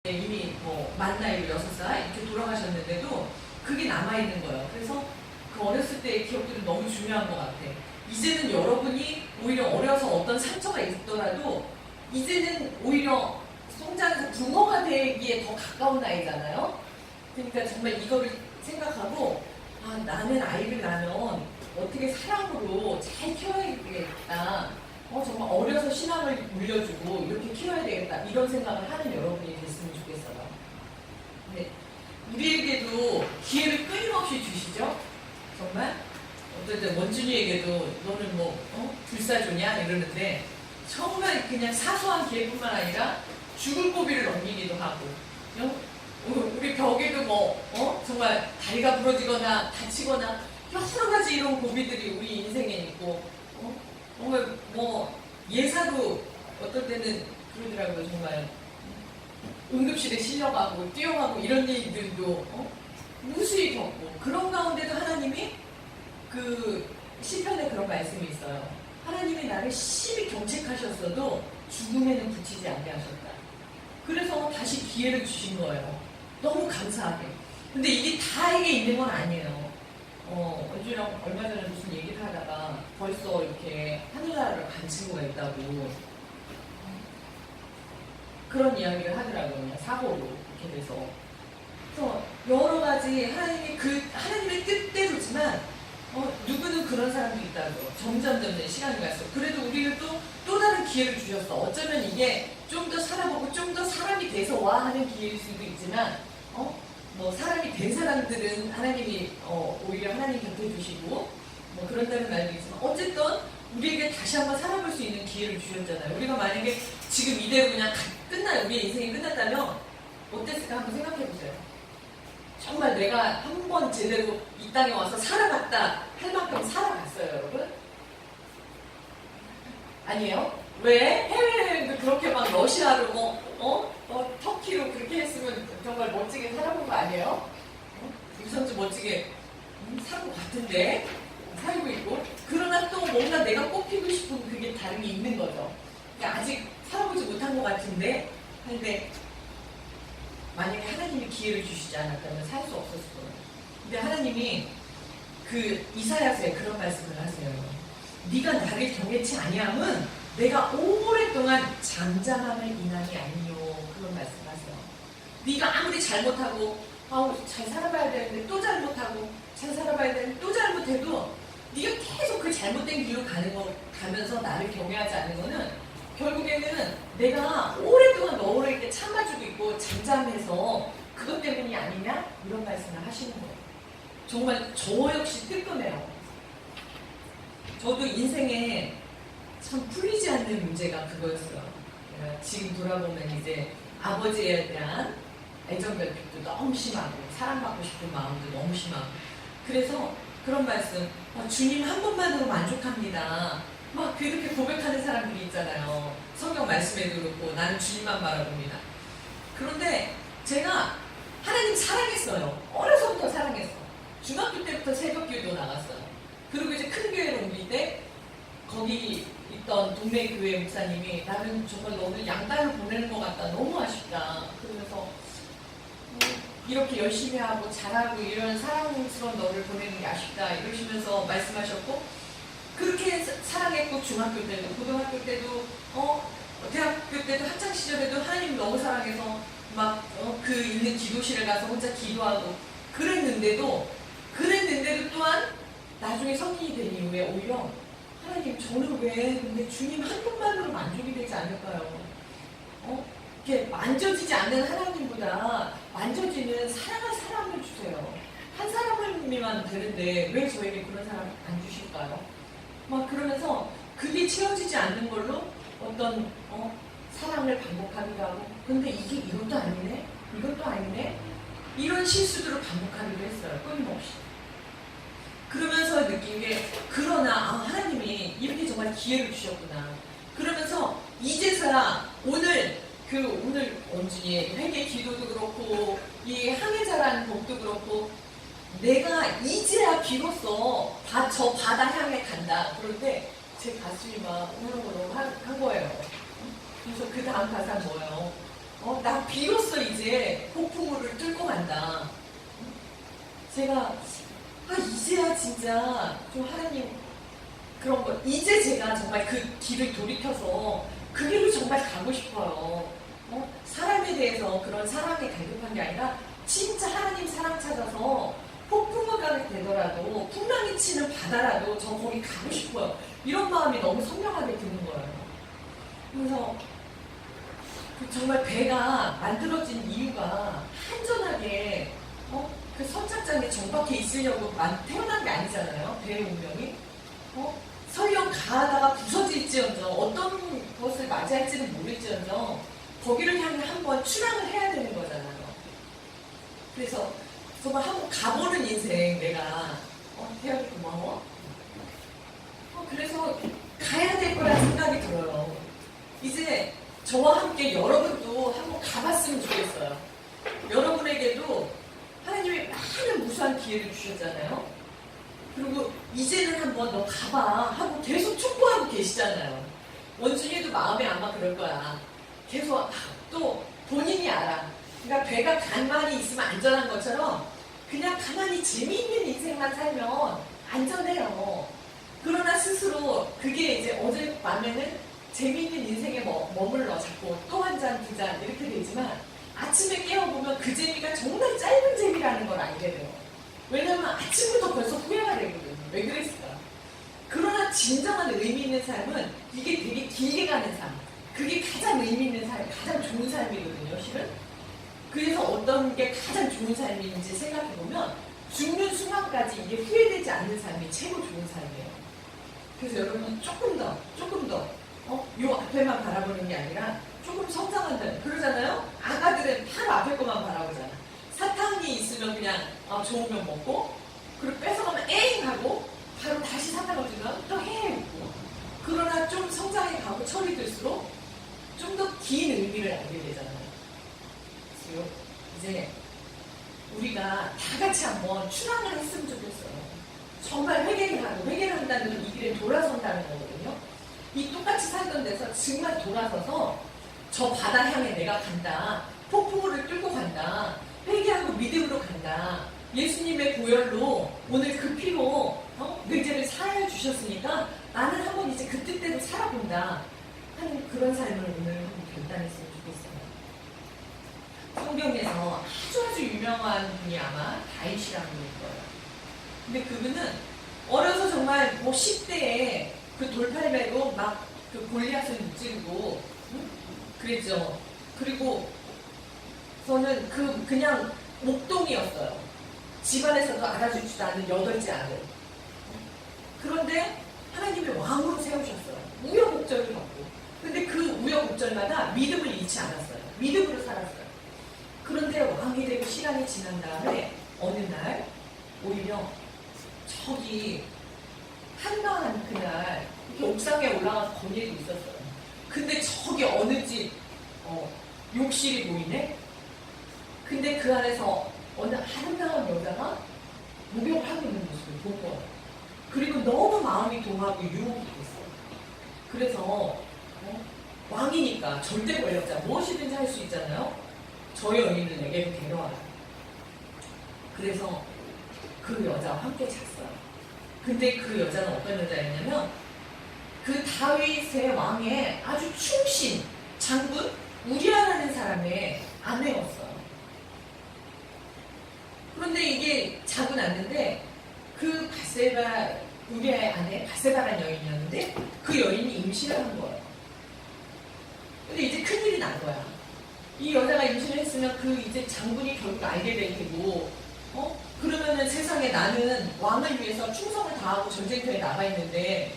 이미 뭐 만 나이로 6살 이렇게 돌아가셨는데도 그게 남아있는 거예요. 그래서 그 어렸을 때의 기억들은 너무 중요한 것 같아. 이제는 여러분이 오히려 어려서 어떤 상처가 있더라도 이제는 오히려 성장해서 부모가 되기에 더 가까운 나이잖아요. 그러니까 정말 이거를 생각하고 아, 나는 아이를 낳으면 어떻게 사랑으로 잘 키워야겠다. 정말 어려서 신앙을 물려주고 이렇게 키워야 되겠다. 이런 생각을 하는 여러분이 됐으면 좋겠어요. 네. 우리에게도 기회를 끊임없이 주시죠. 정말 어쨌든 원준이에게도 너는 뭐 불사조냐 이러는데 정말 그냥 사소한 기회뿐만 아니라 죽을 고비를 넘기기도 하고 우리 벽에도 정말 다리가 부러지거나 다치거나 여러 가지 이런 고비들이 우리 인생에 있고 정말 예사도 어떨 때는 그러더라고요. 정말 응급실에 실려가고 뛰어가고 이런 일들도 무수히 겪고 그런 가운데도 하나님이 그 시편에 그런 말씀이 있어요. 하나님이 나를 심히 경책하셨어도 죽음에는 붙이지 않게 하셨다. 그래서 다시 기회를 주신 거예요. 너무 감사하게. 근데 이게 다에게 있는 건 아니에요. 원주랑 얼마 전에 무슨 얘기를 하다가 벌써 이렇게 하늘나라를 간 친구가 있다고 그런 이야기를 하더라고요. 사고로 이렇게 돼서. 그래서 여러 가지 하나님의 뜻대로지만 누구는 그런 사람도 있다고. 점점 시간이 갈수록. 그래도 우리를 또 다른 기회를 주셨어. 어쩌면 이게 좀 더 살아보고 좀 더 사람이 돼서 와 하는 기회일 수도 있지만 사람이 된 사람들은 하나님이 오히려 하나님 곁에 두시고 그런다는 말도 있지만 어쨌든 우리에게 다시 한번 살아볼 수 있는 기회를 주셨잖아요. 우리가 만약에 지금 이대로 그냥 우리의 인생이 끝났다면 어땠을까 한번 생각해 보세요. 정말 내가 한 번 제대로 이 땅에 와서 살아갔다 할 만큼 살아갔어요, 여러분? 아니에요? 왜? 해외여행도 그렇게 막 러시아로 터키로 그렇게 했으면 정말 멋지게 살아본 거 아니에요? 유선주 멋지게 산 것 같은데 살고 있고 그러나 또 뭔가 내가 꼽히고 싶은 그게 다른 게 있는 거죠. 그러니까 아직 살아보지 못한 것 같은데 근데 만약에 하나님이 기회를 주시지 않았다면 살 수 없었을 거예요. 근데 하나님이 그 이사야서에 그런 말씀을 하세요. 네가 나를 경외치 아니함은 내가 오랫동안 잠잠함을 인함이 아니요. 그런 말씀하세요. 네가 아무리 잘못하고 잘 살아봐야 되는데 또 잘못하고 잘 살아봐야 되는데 또 잘못해도 네가 계속 그 잘못된 길로 가면서 나를 경외하지 않는 거는 결국에는 내가 오랫동안 너에게 참아주고 있고 잠잠해서 그것 때문이 아니냐? 이런 말씀을 하시는 거예요. 정말 저 역시 뜨끔해요. 저도 인생에 참 풀리지 않는 문제가 그거였어요. 지금 돌아보면 이제 아버지에 대한 애정결핍도 너무 심하고 사랑받고 싶은 마음도 너무 심하고 그래서 그런 말씀 주님 한 번만으로 만족합니다. 막 그렇게 고백하는 사람들이 있잖아요. 성경 말씀에도 그렇고 나는 주님만 바라봅니다. 그런데 제가 하나님 사랑했어요. 어려서부터 사랑했어. 중학교 때부터 새벽기도 나갔어요. 그리고 이제 큰 교회로 옮길 때 거기 있던 동네 교회 목사님이 나는 정말 너를 양딸로 보내는 것 같다. 너무 아쉽다. 그러면서 이렇게 열심히 하고 잘하고 이런 사랑스러운 너를 보내는 게 아쉽다. 이러시면서 말씀하셨고 그렇게 사랑했고 중학교 때도 고등학교 때도 대학교 때도 학창 시절에도 하나님 너무 사랑해서 막 그 있는 기도실에 가서 혼자 기도하고 그랬는데도 또한 나중에 성인이 된 이후에 오히려 하나님 저는 왜 근데 주님 한 분만으로 만족이 되지 않을까요? 이렇게 만져지지 않는 하나님보다 만져지는 사랑할 사람을 주세요. 한 사람이면 되는데 왜 저에게 그런 사람 안 주실까요? 막 그러면서 그게 채워지지 않는 걸로 어떤 사랑을 반복하기도 하고 근데 이것도 아니네? 이것도 아니네? 이런 실수들을 반복하기도 했어요. 끊임없이. 그러면서 느낀 게 그러나 하나님이 이렇게 정말 기회를 주셨구나. 그러면서 이제서야 오늘 원준이의 회개 기도도 그렇고 이 항해자라는 곡도 그렇고 내가 이제야 비로소 저 바다 향해 간다. 그런데 제 가슴이 막 우렁우렁 한 거예요. 그래서 그 다음 가사는 뭐예요? 나 비로소 이제 폭풍우를 뚫고 간다. 제가 이제야 진짜 좀 하나님 그런 거 이제 제가 정말 그 길을 돌이켜서 그 길로 정말 가고 싶어요. 사람에 대해서 그런 사랑에 갈급한 게 아니라 진짜 하나님 사랑 찾아서 폭풍우가 되더라도 풍랑이 치는 바다라도 저 거기 가고 싶어요. 이런 마음이 너무 선명하게 드는 거예요. 그래서 정말 배가 만들어진 이유가 한전하게 그 선착장에 정박해 있으려고 태어난 게 아니잖아요. 배의 운명이. 설령 가다가 부서질지언정 어떤 것을 맞이할지는 모를지언정 거기를 향해 한번 출항을 해야 되는 거잖아요. 그래서 정말 한번 가보는 인생 내가 태연이 고마워. 그래서 가야 될 거라는 생각이 들어요. 이제 저와 함께 여러분도 한번 가봤으면 좋겠어요. 여러분에게도 하나님이 많은 무수한 기회를 주셨잖아요. 그리고 이제는 한번 너 가봐 하고 계속 촉구하고 계시잖아요. 원준이도 마음에 아마 그럴 거야. 계속 또 본인이 알아. 그러니까 배가 가만히 있으면 안전한 것처럼 그냥 가만히 재미있는 인생만 살면 안전해요. 그러나 스스로 그게 이제 어젯밤에는 재미있는 인생에 머물러 자꾸 또 한 잔, 두 잔 이렇게 되지만 아침에 깨어보면 그 재미가 정말 짧은 재미라는 걸 알게 돼요. 왜냐하면 아침부터 벌써 후회가 되거든요. 왜 그랬을까? 그러나 진정한 의미 있는 삶은 이게 되게 길게 가는 삶. 그게 가장 의미 있는 삶, 가장 좋은 삶이거든요, 실은. 그래서 어떤 게 가장 좋은 삶인지 생각해보면 죽는 순간까지 이게 후회되지 않는 삶이 최고 좋은 삶이에요. 그래서 여러분 조금 더 요 앞에만 바라보는 게 아니라 조금 성장한다 그러잖아요. 아가들은 바로 앞에 것만 바라보잖아. 사탕이 있으면 그냥 좋으면 먹고 그리고 뺏어가면 에잉 하고 바로 다시 사탕을 주면 또 헤 웃고. 그러나 좀 성장해 가고 철이 들수록 좀 더 긴 의미를 알게 되잖아요. 그래서 이제 우리가 다 같이 한번 출항을 했으면 좋겠어요. 정말 회개를 하고 회개를 한다는 건 이 길에 돌아선다는 거거든요. 이 똑같이 살던 데서 정말 돌아서서 저 바다 향해 내가 간다. 폭풍우를 뚫고 간다. 회개하고 믿음으로 간다. 예수님의 보혈로 오늘 그 피로 내 죄를 사하여 주셨으니까 나는 한번 이제 그 뜻대로 살아본다 하는 그런 삶을 오늘 한번 결단했으면 좋겠어요. 성경에서 아주 유명한 분이 아마 다윗이라는 분일 거예요. 근데 그분은 어려서 정말 10대에 그 돌팔매로 막 그 골리앗을 무찌르고 그랬죠. 그리고 저는 그냥 목동이었어요. 집안에서도 알아주지도 않는 8째 아들. 그런데 하나님이 왕으로 세우셨어요. 우여곡절을 겪고. 근데 그 우여곡절마다 믿음을 잃지 않았어요. 믿음으로 살았어요. 그런데 왕이 되고 시간이 지난 다음에 어느 날 오히려 저기 한가한 그날 이렇게 옥상에 올라가서 본 일이 있었어요. 근데 저기 어느 집 욕실이 보이네? 근데 그 안에서 어느 아름다운 여자가 목욕을 하고 있는 모습을 본 거예요. 그리고 너무 마음이 동하고 유혹이 됐어요. 그래서 왕이니까 절대 권력자 무엇이든지 할 수 있잖아요. 저 여인을 내게 데려와라. 그래서 그 여자와 함께 잤어요. 근데 그 여자는 어떤 여자였냐면 그 다윗의 왕의 아주 충신 장군 우리아라는 사람의 아내였어요. 그런데 이게 자고 났는데 그 바세바 우리아의 아내 바세바라는 여인이었는데 그 여인이 임신을 한 거예요. 근데 이제 큰일이 난 거야. 이 여자가 임신을 했으면 그 이제 장군이 결국 알게 될 테고 그러면은 세상에 나는 왕을 위해서 충성을 다하고 전쟁터에 나가 있는데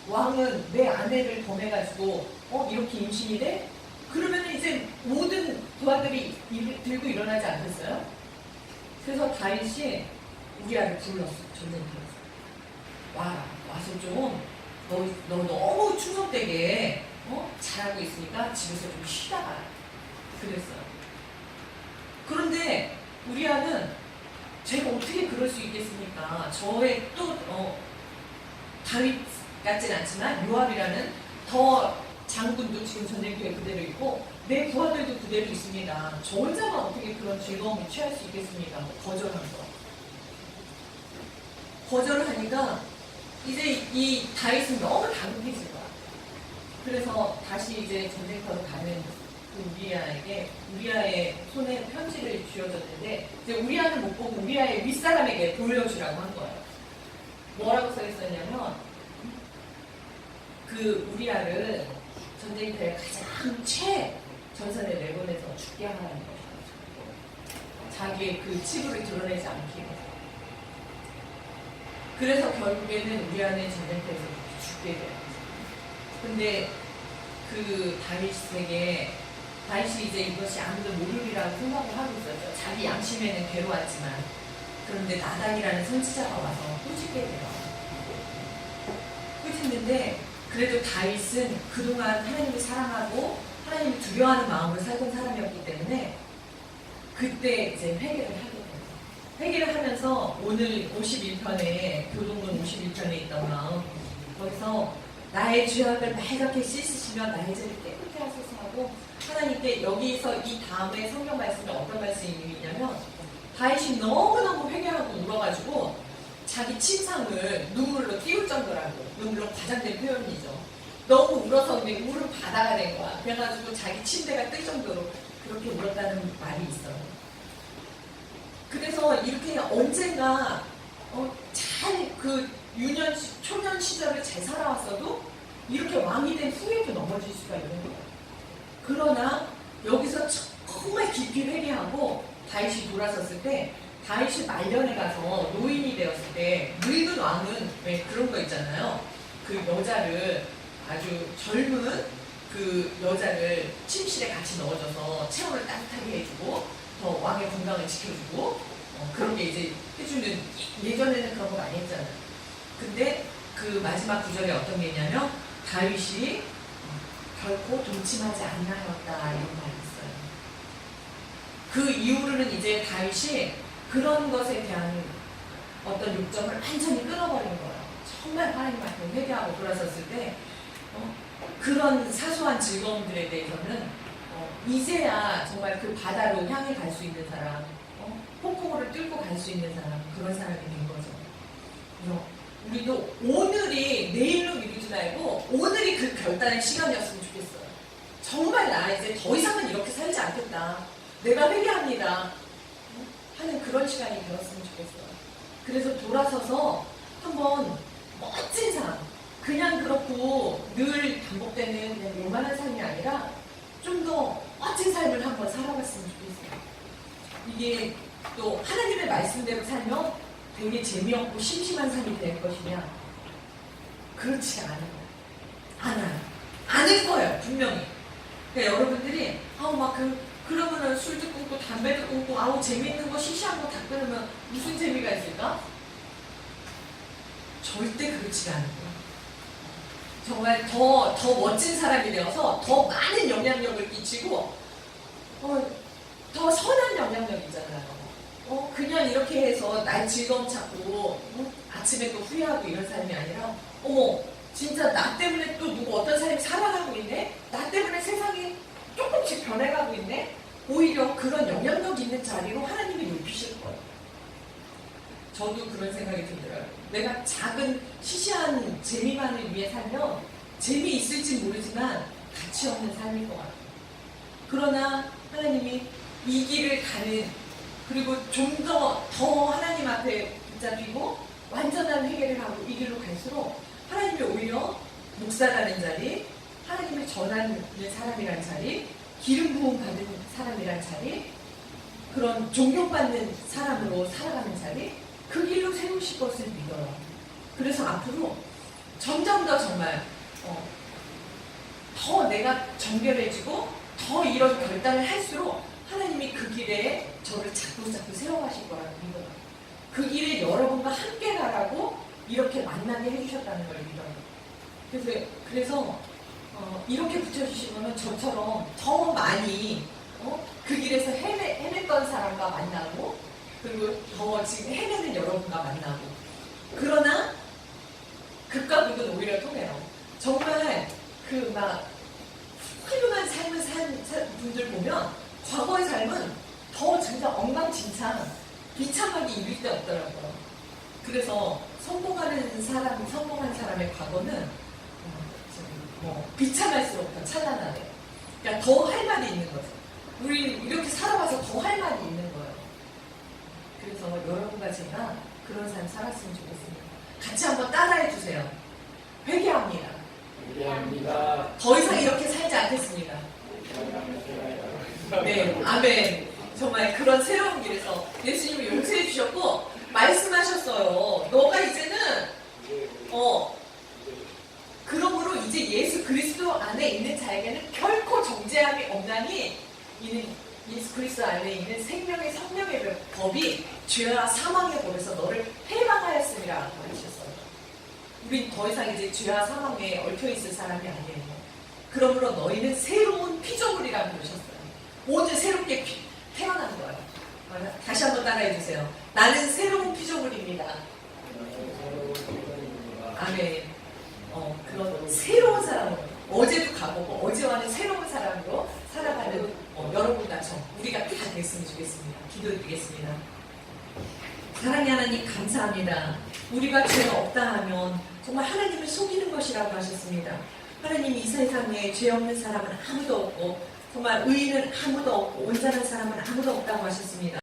왕은 내 아내를 범해가지고 이렇게 임신이 돼? 그러면은 이제 모든 부하들이 들고 일어나지 않겠어요? 그래서 다윗이 우리아를 불렀어. 전쟁터에서 와서 좀 너 너무 충성되게 잘하고 있으니까 집에서 좀 쉬다 가라. 그랬어요. 그런데 우리아는 제가 어떻게 그럴 수 있겠습니까? 저의 또 다윗 같진 않지만 요압이라는 더 장군도 지금 전쟁터에 그대로 있고 내 부하들도 그대로 있습니다. 저 혼자만 어떻게 그런 즐거움을 취할 수 있겠습니까? 거절한 거. 거절을 하니까 이제 이 다윗은 너무 다급해진 거야. 그래서 다시 이제 전쟁터로 가는 그 우리아에게 우리아의 손에 편지를 쥐어줬는데 이제 우리아는 못 보고 우리아의 윗사람에게 돌려주라고 한 거예요. 뭐라고 써 있었냐면 그 우리아를 전쟁터에 가장 최전선에 내보내서 죽게 하라는 거예요. 자기의 그 치부를 드러내지 않기 위해서. 그래서 결국에는 우리아는 전쟁터에서 죽게 돼요. 근데 그 다윗이 이제 이것이 아무도 모르리라고 생각을 하고 있었죠. 자기 양심에는 괴로웠지만 그런데 나단이라는 선지자가 와서 꾸짖게 돼요. 꾸짖는데 그래도 다윗은 그동안 하나님을 사랑하고 하나님을 두려워하는 마음으로 살던 사람이었기 때문에 그때 이제 회개를 하게 돼요. 회개를 하면서 오늘 51편에 교동문 51편에 있던 마음 거기서 나의 죄악을 말갛게 씻으시며 나의 죄를 깨끗게 하소서 하고 하나님께 여기서 이 다음에 성경 말씀에 어떤 말씀이 있냐면 다윗이 너무너무 회개하고 울어가지고 자기 침상을 눈물로 띄울 정도라고 눈물로 과장된 표현이죠. 너무 울어서 근데 울은 바다가 된 거야. 그래가지고 자기 침대가 뜰 정도로 그렇게 울었다는 말이 있어요. 그래서 이렇게 언젠가 잘 그 초년 시절을 잘 살아왔어도 이렇게 왕이 된 후에도 넘어질 수가 있는 거예요. 그러나 여기서 정말 깊이 회개하고 다윗이 돌아섰을 때 다윗이 말년에 가서 노인이 되었을 때 늙은 왕은 왜 그런 거 있잖아요. 그 여자를 아주 젊은 그 여자를 침실에 같이 넣어줘서 체온을 따뜻하게 해주고 더 왕의 건강을 지켜주고 그런 게 이제 해주는 예전에는 그런 거 많이 했잖아요. 근데 그 마지막 구절에 어떤 게 있냐면 다윗이 결코 동침하지 않나였다 이런 말이 있어요. 그 이후로는 이제 다윗이 그런 것에 대한 어떤 욕정을 완전히 끊어버린 거예요. 정말 하나님한테 회개하고 돌아섰을 때 그런 사소한 즐거움들에 대해서는 이제야 정말 그 바다로 향해 갈 수 있는 사람, 폭풍우를 뚫고 갈 수 있는 사람, 그런 사람이 된 거죠. 우리도 오늘이 내일로 미루지 말고 오늘이 그 결단의 시간이었으면 좋겠어요. 정말 나 이제 더 이상은 이렇게 살지 않겠다. 내가 회개합니다. 하는 그런 시간이 되었으면 좋겠어요. 그래서 돌아서서 한번 멋진 삶, 그냥 그렇고 늘 반복되는 그냥 요만한 삶이 아니라 좀 더 멋진 삶을 한번 살아봤으면 좋겠어요. 이게 또 하나님의 말씀대로 살면 되게 재미없고 심심한 삶이 될 것이냐? 그렇지 않아요. 않을 거예요, 분명히. 그러니까 여러분들이 그러면은 술도 끊고 담배도 끊고 재밌는 거 시시한 거 다 끊으면 무슨 재미가 있을까? 절대 그렇지 않은 거예요. 정말 더 멋진 사람이 되어서 더 많은 영향력을 끼치고 더 선한 영향력 있잖아요. 그냥 이렇게 해서 날 즐거움 찾고 아침에 또 후회하고 이런 삶이 아니라 진짜 나 때문에 또 누구 어떤 사람이 살아가고 있네? 나 때문에 세상이 조금씩 변해가고 있네? 오히려 그런 영향력 있는 자리로 하나님이 높이실 거예요. 저도 그런 생각이 들더라고요. 내가 작은 시시한 재미만을 위해 살면 재미있을지 모르지만 가치 없는 삶일 것 같아요. 그러나 하나님이 이 길을 가는 그리고 좀 더 하나님 앞에 붙잡히고 완전한 회개를 하고 이 길로 갈수록 하나님이 오히려 목사라는 자리, 하나님을 전하는 사람이란 자리, 기름 부음 받은 사람이란 자리, 그런 존경받는 사람으로 살아가는 자리, 그 길로 세우실 것을 믿어요. 그래서 앞으로 점점 더 정말 더 내가 정결해지고 더 이런 결단을 할수록 하나님이 그 길에 저를 자꾸 세워가실 거라고 믿어요. 그 길에 여러분과 함께 가라고 이렇게 만나게 해주셨다는 걸 믿어요. 그래서 이렇게 붙여주시면 저처럼 더 많이 그 길에서 헤맸던 사람과 만나고 그리고 더 지금 헤매는 여러분과 만나고 그러나 극과 극은 오히려 통해요. 정말 분들 보면 과거의 삶은 더 진짜 엉망진창, 비참하게 이룰 데 없더라고요. 그래서 성공한 사람의 과거는 비참할수록 더 찬란하대요. 그러니까 더 할 말이 있는 거죠. 우리 이렇게 살아와서 더 할 말이 있는 거예요. 그래서 여러분과 제가 그런 삶 살았으면 좋겠습니다. 같이 한번 따라해 주세요. 회개합니다. 회개합니다. 더 이상 이렇게 살지 않겠습니다. 네, 아멘. 정말 그런 새로운 길에서 예수님을 용서해 주셨고 말씀하셨어요. 너가 이제는 그러므로 이제 예수 그리스도 안에 있는 자에게는 결코 정죄함이 없나니 이는 예수 그리스도 안에 있는 생명의 성령의 법이 죄와 사망의 법에서 너를 해방하였음이라 하셨어요. 우린 더 이상 이제 죄와 사망에 얽혀 있을 사람이 아니에요. 그러므로 너희는 새로운 피조물이라고 그러셨어요. 오늘 새롭게 태어난 거예요. 다시 한번 따라해 주세요. 나는 새로운 피조물입니다. 아멘. 그런 새로운 사람으로 어제도 가보고 어제와는 새로운 사람으로 살아가는 여러분과 우리가 다 됐으면 좋겠습니다. 기도드리겠습니다. 사랑의 하나님 감사합니다. 우리가 죄가 없다 하면 정말 하나님을 속이는 것이라고 하셨습니다. 하나님이 이 세상에 죄 없는 사람은 아무도 없고 정말 의인은 아무도 없고 온전한 사람은 아무도 없다고 하셨습니다.